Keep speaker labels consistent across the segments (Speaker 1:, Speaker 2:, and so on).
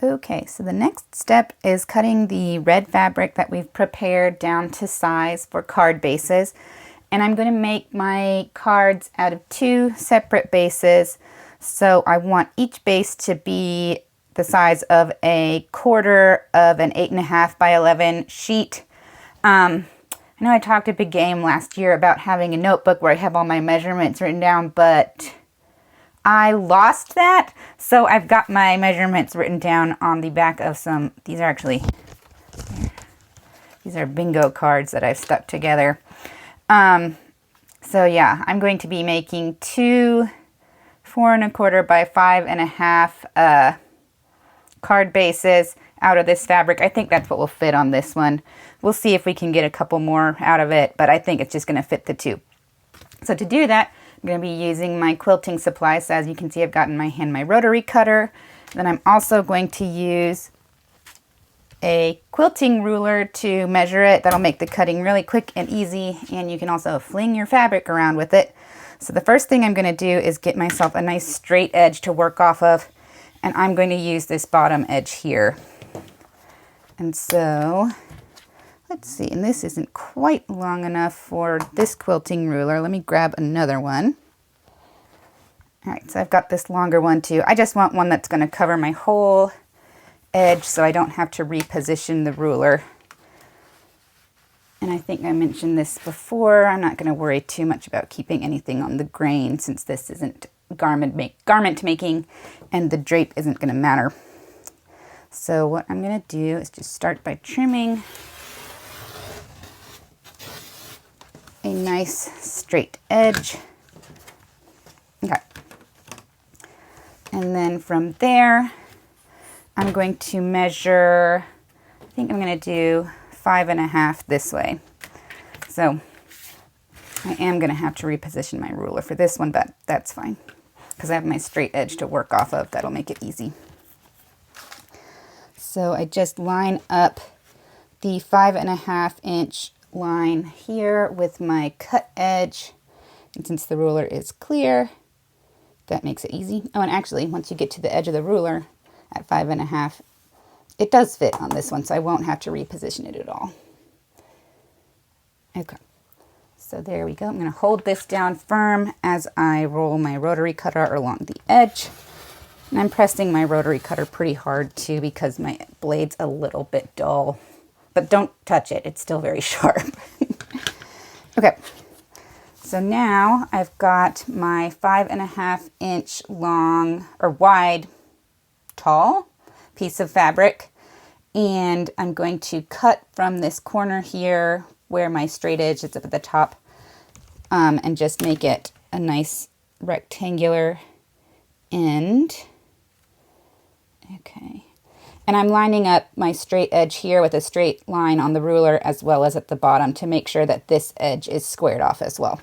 Speaker 1: Okay, so the next step is cutting the red fabric that we've prepared down to size for card bases. And I'm going to make my cards out of 2 separate bases. So I want each base to be the size of a quarter of an 8.5 by 11 sheet. I know I talked a big game last year about having a notebook where I have all my measurements written down, but I lost that. So I've got my measurements written down on the back of some, these are bingo cards that I've stuck together. So yeah, I'm going to be making 2 4 1/4 by 5.5 card bases out of this fabric. I think that's what will fit on this one. We'll see if we can get a couple more out of it, but I think it's just going to fit the 2. So to do that, I'm going to be using my quilting supplies. So as you can see, I've got in my hand my rotary cutter. Then I'm also going to use a quilting ruler to measure it. That'll make the cutting really quick and easy, and you can also fling your fabric around with it. So the first thing I'm going to do is get myself a nice straight edge to work off of, and I'm going to use this bottom edge here. And so, let's see, and this isn't quite long enough for this quilting ruler. Let me grab another one. All right, so I've got this longer one too. I just want one that's going to cover my whole edge so I don't have to reposition the ruler. And I think I mentioned this before, I'm not going to worry too much about keeping anything on the grain since this isn't garment making and the drape isn't going to matter. So what I'm going to do is just start by trimming a nice straight edge. Okay. And then from there, I'm going to measure, I think I'm going to do 5.5 this way. So I am going to have to reposition my ruler for this one, but that's fine because I have my straight edge to work off of. That'll make it easy. So I just line up the 5.5 inch line here with my cut edge. And since the ruler is clear, that makes it easy. Oh, and actually, once you get to the edge of the ruler at 5.5, it does fit on this one, so I won't have to reposition it at all. Okay, so there we go. I'm going to hold this down firm as I roll my rotary cutter along the edge. And I'm pressing my rotary cutter pretty hard too because my blade's a little bit dull. But don't touch it, it's still very sharp. Okay, so now I've got my 5.5 inch long or wide, tall piece of fabric, and I'm going to cut from this corner here where my straight edge is up at the top, and just make it a nice rectangular end. Okay, and I'm lining up my straight edge here with a straight line on the ruler as well as at the bottom to make sure that this edge is squared off as well.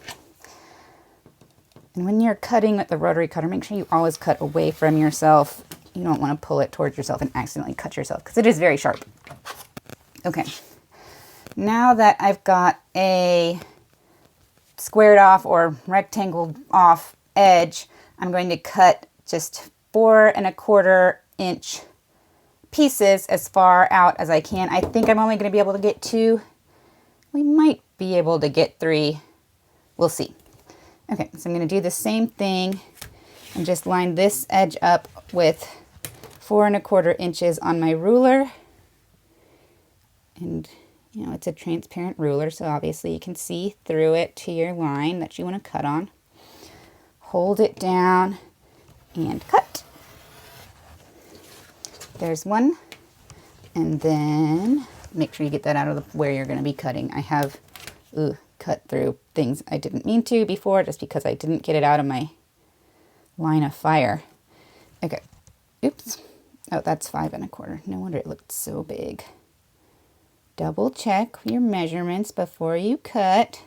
Speaker 1: And when you're cutting with the rotary cutter, make sure you always cut away from yourself. You don't want to pull it towards yourself and accidentally cut yourself because it is very sharp. Okay, now that I've got a squared off or rectangled off edge, I'm going to cut just 4 1/4 inch pieces as far out as I can. I think I'm only going to be able to get 2. We might be able to get 3. We'll see. Okay, so I'm going to do the same thing and just line this edge up with 4 1/4 inches on my ruler. And, you know, it's a transparent ruler, so obviously you can see through it to your line that you want to cut on. Hold it down and cut. There's one. And then make sure you get that out of where you're going to be cutting. I have cut through things I didn't mean to before just because I didn't get it out of my line of fire. Okay. Oops. Oh, that's 5 1/4. No wonder it looked so big. Double check your measurements before you cut.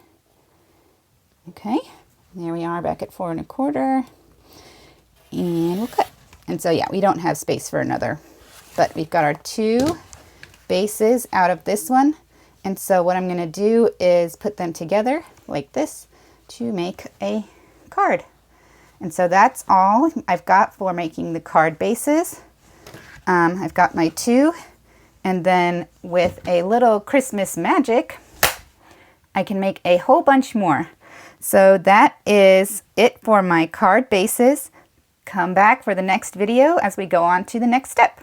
Speaker 1: Okay. There we are back at 4 1/4. And we'll cut. And so yeah, we don't have space for another, but we've got our 2 bases out of this one. And so what I'm going to do is put them together like this to make a card. And so that's all I've got for making the card bases. I've got my 2, and then with a little Christmas magic, I can make a whole bunch more. So that is it for my card bases. Come back for the next video as we go on to the next step.